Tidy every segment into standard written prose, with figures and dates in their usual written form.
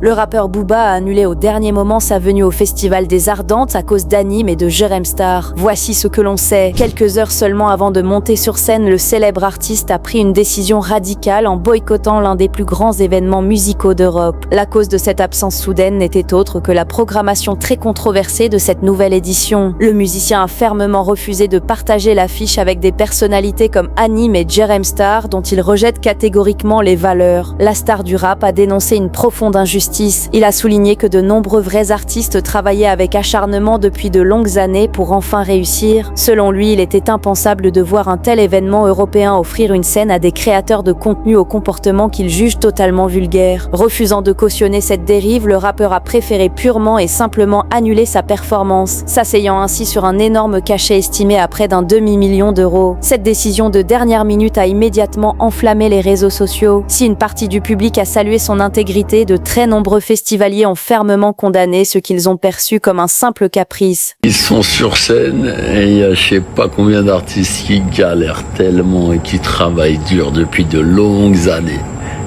Le rappeur Booba a annulé au dernier moment sa venue au Festival des Ardentes à cause d'Anime et de Jérém Star. Voici ce que l'on sait. Quelques heures seulement avant de monter sur scène, le célèbre artiste a pris une décision radicale en boycottant l'un des plus grands événements musicaux d'Europe. La cause de cette absence soudaine n'était autre que la programmation très controversée de cette nouvelle édition. Le musicien a fermement refusé de partager l'affiche avec des personnalités comme Anime et Jérém Star, dont il rejette catégoriquement les valeurs. La star du rap a dénoncé une profonde injustice. Il a souligné que de nombreux vrais artistes travaillaient avec acharnement depuis de longues années pour enfin réussir. Selon lui, il était impensable de voir un tel événement européen offrir une scène à des créateurs de contenu au comportement qu'il juge totalement vulgaire. Refusant de cautionner cette dérive, le rappeur a préféré purement et simplement annuler sa performance, s'asseyant ainsi sur un énorme cachet estimé à près d'un demi-million d'euros. Cette décision de dernière minute a immédiatement enflammé les réseaux sociaux. Si une partie du public a salué son intégrité, de très nombreux festivaliers ont fermement condamné ce qu'ils ont perçu comme un simple caprice. Ils sont sur scène et il y a je sais pas combien d'artistes qui galèrent tellement et qui travaillent dur depuis de longues années.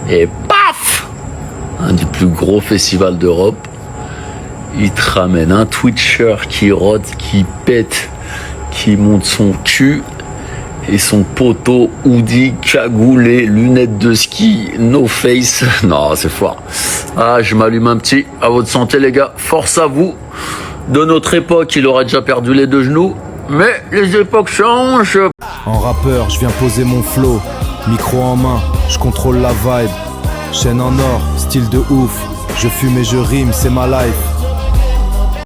Et paf! Un des plus gros festivals d'Europe, ils te ramènent un Twitcher qui rote, qui pète, qui monte son cul et son poteau hoodie cagoulé, lunettes de ski, no face. Non, c'est fort. Ah, je m'allume un petit. À votre santé, les gars. Force à vous. De notre époque, il aurait déjà perdu les deux genoux. Mais les époques changent. En rappeur, je viens poser mon flow. Micro en main, je contrôle la vibe. Chaîne en or, style de ouf. Je fume et je rime, c'est ma life.